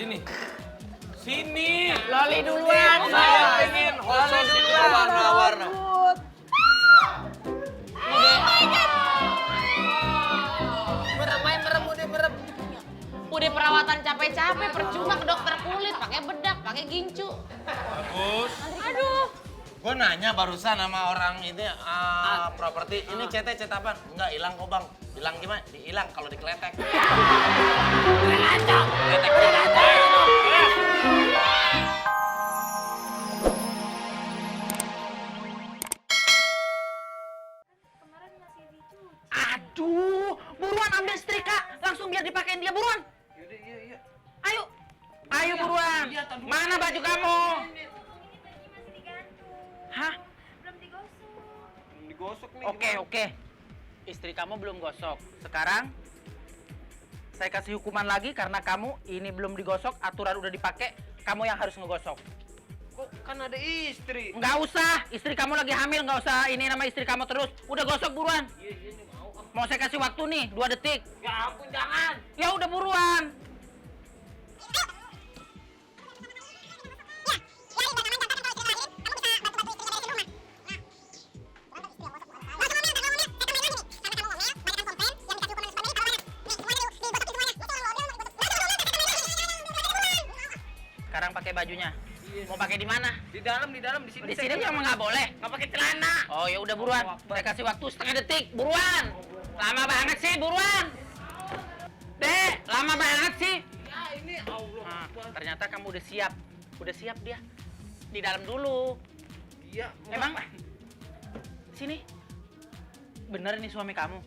Sini. Sini. Loli duluan. Saya pengen khusus itu warna-warna. Merem. Udah perawatan capek-capek, percuma ke dokter kulit, pakai bedak, pakai gincu. Bagus. Aduh. Gue nanya barusan sama orang ini properti, ini CT apaan? Enggak, hilang kok bang. Hilang gimana? Hilang kalau dikeletek. Keletek. Aduh, buruan ambil setrika, langsung biar dipakein dia buruan. Iya. Ayo buruan. Mana baju kamu? Hah? Belum digosok. Digosok nih. Oke. Istri kamu belum gosok. Sekarang saya kasih hukuman lagi karena kamu ini belum digosok, aturan udah dipakai, kamu yang harus ngegosok. Kok kan ada istri? Nggak usah, istri kamu lagi hamil, nggak usah ini nama istri kamu terus. Udah gosok buruan. Iya, mau. Mau saya kasih waktu nih, 2 detik. Ya ampun, jangan. Ya udah buruan. Sekarang pakai bajunya. Mau pakai di mana? Di dalam di sini. Di sini emang nggak boleh. Nggak pakai celana. Oh ya udah buruan. Saya kasih waktu setengah detik. Buruan. Lama banget sih, buruan. Dek, lama banget sih. Ya ini Allah. Nah, ternyata kamu udah siap. Udah siap dia. Di dalam dulu. Iya. Emang sini. Bener ini suami kamu?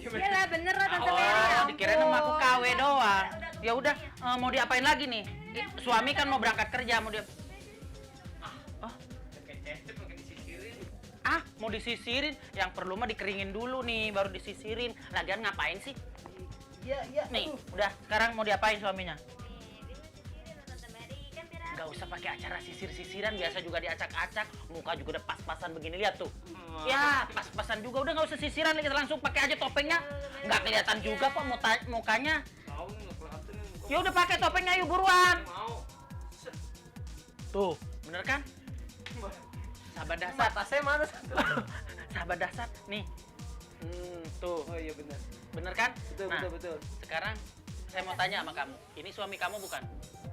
Iyalah bener lah Tante Oh, Mary. Ya dikirain ampun. sama aku KW doang. Ya udah, mau diapain lagi nih? Suami kan mau berangkat kerja, mau dia. Mau disisirin? Yang perlu mah dikeringin dulu nih, baru disisirin. Lagian ngapain sih? Iya. Nih, udah. Sekarang mau diapain suaminya? Nih, sisirin lah Tante Mary. Kan biar Gak usah pakai acara sisir-sisiran, biasa juga diacak-acak. Muka juga udah pas-pasan begini, lihat tuh. Ya, pas-pasan juga. Udah nggak usah sisiran, kita langsung pakai aja topengnya. Nggak kelihatan juga kok mukanya. Tahu nggak kelihatan. Ya udah pakai topengnya, yuk buruan. Mau. Tuh, bener kan? Sahabat dasar. Mata saya mana satu? Sahabat dasar, nih. Tuh, Oh iya benar. bener kan? Betul, Nah, betul. sekarang saya mau tanya sama kamu. Ini suami kamu bukan?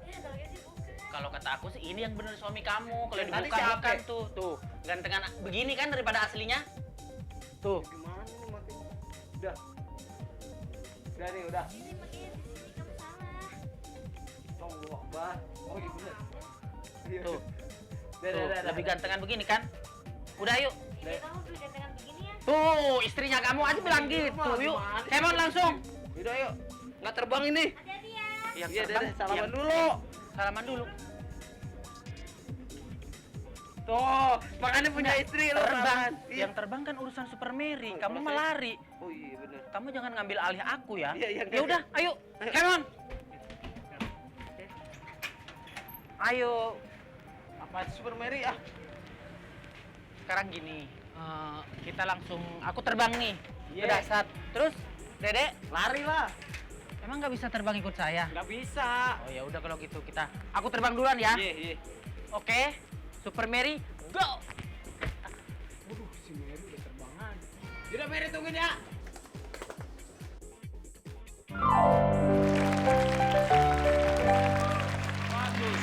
Iya dong, ya sih bukan. Kalau kata aku sih ini yang bener suami kamu. Kalau Yang tadi dibuka siapa? bukan tuh. Tuh, gantengan begini kan daripada aslinya. Tuh. Gimana nih mati? Udah. Udah. Ini pakai sisi kamu salah. Allah Akbar. Oh iya benar. Iya. Tuh. Udah. Tuh, lebih gantengan begini kan? Udah yuk. Iya kamu beli gantengan begini ya. Tuh, istrinya kamu aja bilang gitu. Yuk, Kemon langsung. Udah yuk. Nggak terbang ini. Hati-hati ya. Yang Iya, terbang, Dede, salaman yang- dulu. Salaman dulu. Tuh, makanya punya istri lo. Terbang. Iya. Yang terbang kan urusan Super Mary. Oh, Kamu kalau mah saya- lari. Oh iya benar. Kamu jangan ngambil alih aku ya. Iya, Ya udah, ayo. Kemon. Ayo. Apa Super Mary ah? Sekarang gini, kita langsung, aku terbang nih ke Iya. dasar. Terus, Dedek, Lari lah. emang nggak bisa terbang ikut saya? Nggak bisa. Oh ya udah kalau gitu aku terbang duluan ya. Iya. Oke, Super Mary, go. Waduh, si Mary udah terbangan. Udah Mary tungguin ya. Bagus.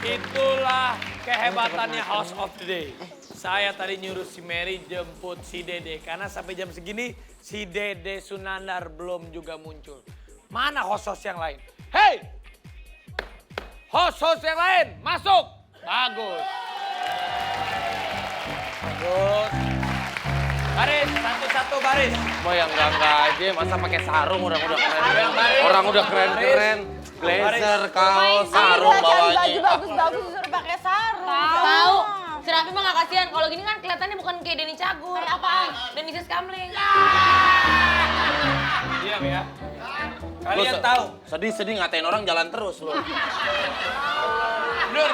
Itulah kehebatannya House of the Day. Saya tadi nyuruh si Mary jemput si Dede karena sampai jam segini si Dede Sunandar belum juga muncul. Mana host-host yang lain? Hey! Host-host yang lain, masuk! Bagus. Bagus. Baris, satu-satu baris. Mau yang enggak aja, masa pakai sarung udah keren. baris. Orang udah keren-keren. Blazer, kaos, sarung bawahnya. bagus-bagus disuruh pakai sarung. Tahu. Si Raffi mah gak kasihan. Kalau gini kan kelihatannya bukan kayak Denny Cagur. Kayak apaan? Denny Siskamling. Diam ya. Lu Kalian tahu. Sedih-sedih ngatain orang jalan terus lu. Bener.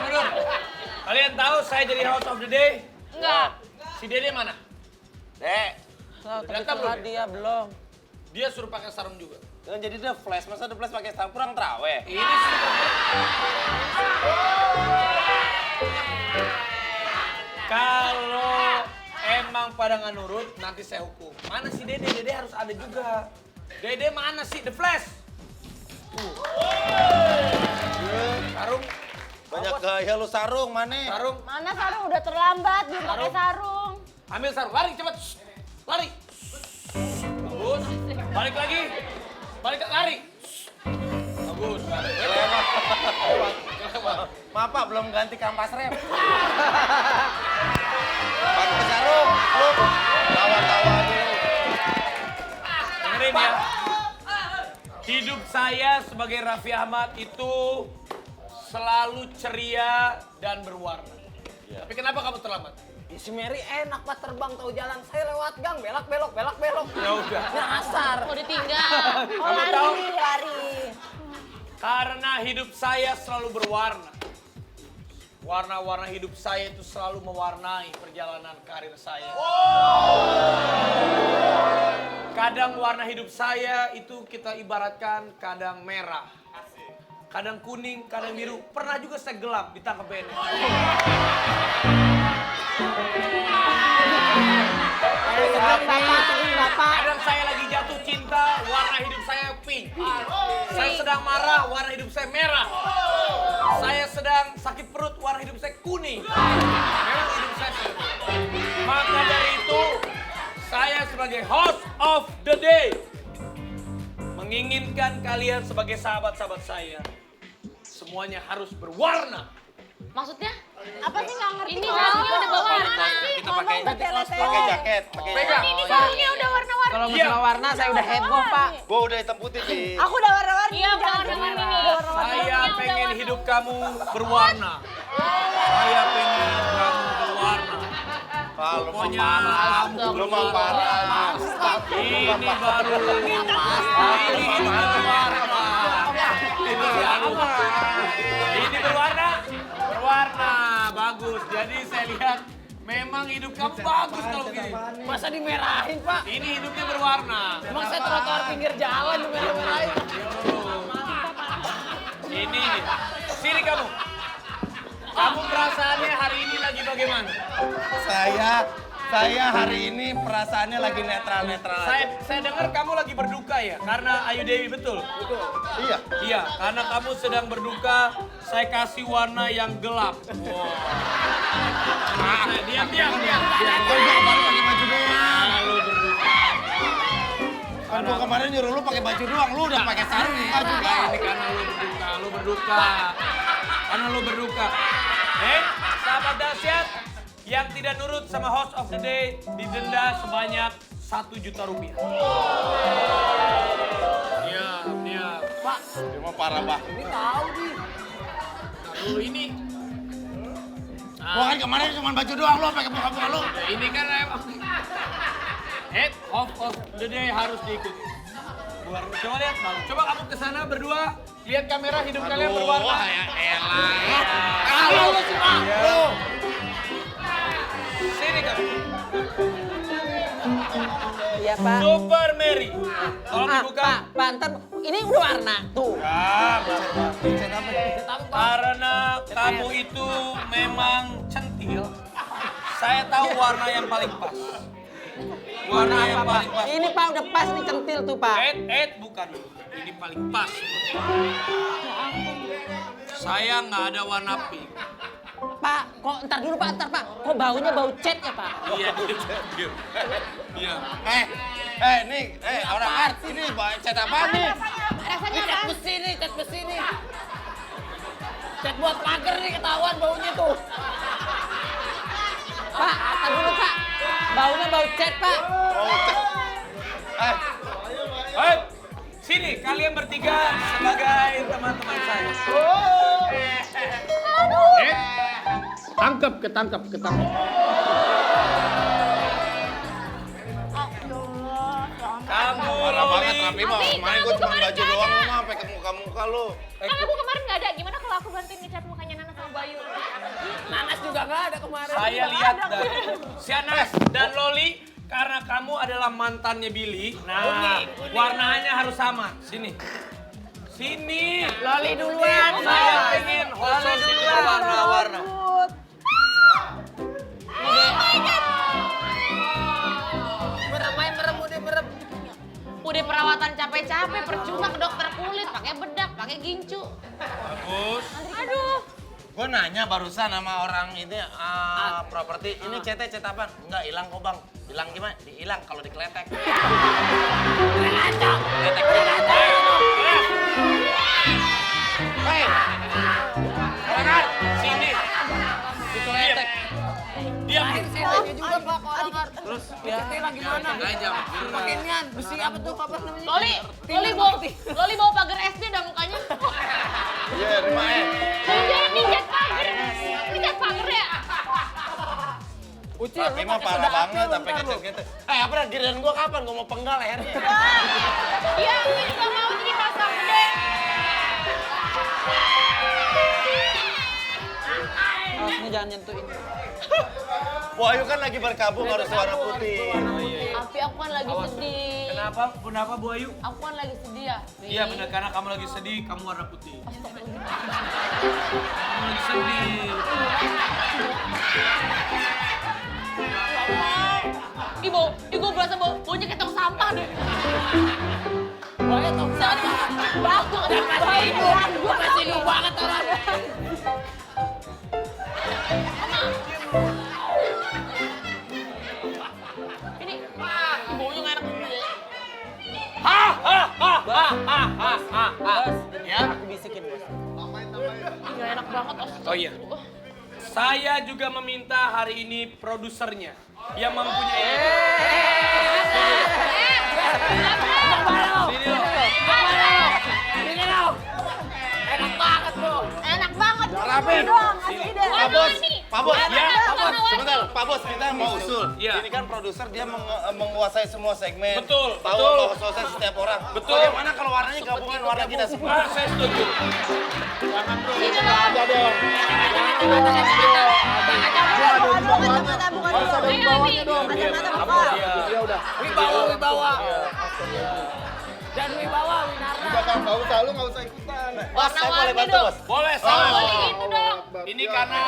Kalian tahu saya jadi House of the Day? Enggak. Si Dede mana? Dek, Datang belum? Dia belum. dia suruh pakai sarung juga. Jangan jadi The Flash, masa The Flash pakai sarung kurang terawih? Ini sih. Kalau emang pada nggak nurut, nanti saya hukum. Mana si Dede? Dede harus ada juga. Dede mana sih? The Flash. Sarung. Banyak gaya lu sarung, mana? Sarung. Mana sarung udah terlambat, belum pakai sarung. Ambil sarung. Lari cepet. Lari. Bagus. Balik lagi. Balik lari. Bagus. Maaf Pak, belum ganti kampas rem. Pakai sarung, lu tawa-tawa dulu. Dengerin ya. Hidup saya sebagai Raffi Ahmad itu selalu ceria dan berwarna. Tapi kenapa kamu terlambat? Si Mary enak Pak terbang tahu jalan. Saya lewat gang, belok-belok. Ya udah. Nyasar. Mau ditinggal. Oh, Kamu tahu? lari. Karena hidup saya selalu berwarna. Warna-warna hidup saya itu selalu mewarnai perjalanan karir saya. Kadang warna hidup saya itu kita ibaratkan kadang merah. Kadang kuning, kadang biru. Pernah juga saya gelap ditangkap BNN. Kadang saya lagi jatuh cinta, warna hidup saya pink. Saya sedang marah, warna hidup saya merah. Saya sedang sakit perut, warna hidup saya kuning. Memang hidup saya seperti itu. Maka dari itu, saya sebagai host of the day menginginkan kalian sebagai sahabat-sahabat saya semuanya harus berwarna. Maksudnya? Apa sih nggak ngerti? Ini sarungnya udah berwarna. Kita pakai jaket, pakai Pegang. Ini sarungnya udah warna-warni. Kalau masalah warna saya udah heboh, Pak. Gua udah hitam putih sih. Aku udah warna-warni. Iya, jangan warna-warni. ini udah warna-warni. Saya pengen hidup kamu berwarna. Saya pengen kamu berwarna. Kalau Pokoknya kamu lu mah parah. ini baru ini hidupnya berwarna. Ini berwarna, berwarna bagus. Jadi saya lihat memang hidup kamu bagus kalau begini. Masa dimerahin, Pak? Ini hidupnya berwarna. Emang saya trotoar pinggir jalan dimerah-merahin. Ini, sini kamu. Kamu perasaannya hari ini lagi bagaimana? Saya hari ini perasaannya lagi netral-netral. Saya dengar kamu lagi berduka ya, karena Ayu Dewi betul? Iya. Iya, karena kamu sedang berduka, saya kasih warna yang gelap. Wow. Diam. Kemarin pakai baju doang. Lalu berduka. Kan gua kemarin nyuruh lu pakai baju doang, lu udah pakai sarung muka juga. Ini karena lu berduka. Karena lu berduka. Sahabat dahsyat yang tidak nurut sama host of the day didenda sebanyak 1 juta rupiah. Iya. Pak, dia mah parah banget. Ini tahu nih. Dulu ini. Gua kan kemarin cuma baju doang, lu pakai muka-muka lu. Ini kan emang. Host of the day harus diikuti. Coba lihat, Bang. Coba kamu ke sana berdua, lihat kamera hidup kalian berwarna. Wah, ya elah. Kalau lu semua. Lu. Sini kamu. Iya, Pak. Super Mary. Tolong dibuka. Pak, ntar ini udah warna. Tuh. Karena kamu itu memang centil, saya tahu warna yang paling pas. Warna yang paling pas. Ini, Pak, udah pas nih centil tuh, Pak. Bukan. Ini paling pas. Saya nggak ada warna pink. Pak, kok ntar dulu, Pak, Pak. Kok baunya bau cat ya, Pak? Iya, diam. Iya. Nih, orang arti nih, cat apa nih? Rasanya Cat besi nih, cat besi nih. Cat buat pagar nih, ketahuan baunya tuh. Pak, ntar dulu, Pak. Baunya bau cat, Pak. Sini, kalian bertiga sebagai teman-teman saya. Ketangkep. Kamu Parah banget Loli. Rapi mah. Kemarin gua cuma baju doang lu mah pakai muka-muka lu. Kan aku kemarin nggak ada. Gimana kalau aku bantuin ngecat mukanya Nanas sama Bayu? Nanas juga nggak ada kemarin. Saya lihat dari Sianas dan Loli karena kamu adalah mantannya Billy, nah warnanya harus sama. Sini. Sini. Loli duluan. Saya pengen khusus itu warna-warna. Merem. Udah perawatan capek-capek, percuma ke dokter kulit, pakai bedak, pakai gincu. Bagus. Aduh. Gue nanya barusan sama orang ini properti, ini CT apaan? Enggak, hilang kok bang. Hilang gimana? Hilang kalau dikeletek. Keletek. Hei! Jangan! Sini! Dikeletek. Diam. CT-nya juga Pak, orang. Terus CT lagi mana? aja. Pakai nian, besi apa tuh apa namanya? Loli bawa pagar SD dah mukanya. Iya, rumah Jangan dicat pagar. Dicat pagar ya. Uci, Tapi mah parah banget sampai kecil-kecil. Apa dah giliran gua kapan? Gua mau penggal lehernya. Iya, gue juga mau jadi pasang deh. Alasnya jangan nyentuhin. Wahyu kan lagi berkabung harus warna putih. Tapi aku kan lagi sedih. Kenapa Bu Ayu? Aku kan lagi sedih ya. Iya benar, karena kamu lagi sedih, kamu warna putih. Kamu lagi sedih. Ibu berasa baunya kayak tong sampah deh. Boleh tong sampah. Bagus. Gue masih lu banget orang. Ini, baunya nggak enak banget. Ya, aku bisikin bos. Nggak enak banget. Oh iya. Saya juga meminta hari ini produsernya yang mempunyai. Ini loh. Enak banget bro. Enak banget. Rapi. Pak Bos, Ya, sebentar. Pak Bos, kita mau usul. Iya. Ini kan produser dia menguasai semua segmen. Betul, Tahu betul. apa selesai setiap orang. Betul. Bagaimana kalau warnanya gabungan warna kita semua? Saya setuju. Wibawa. Dan wibawa, winara. Bos, saya boleh bantu, Bos? Boleh, saya. Boleh gitu dong. Ini karena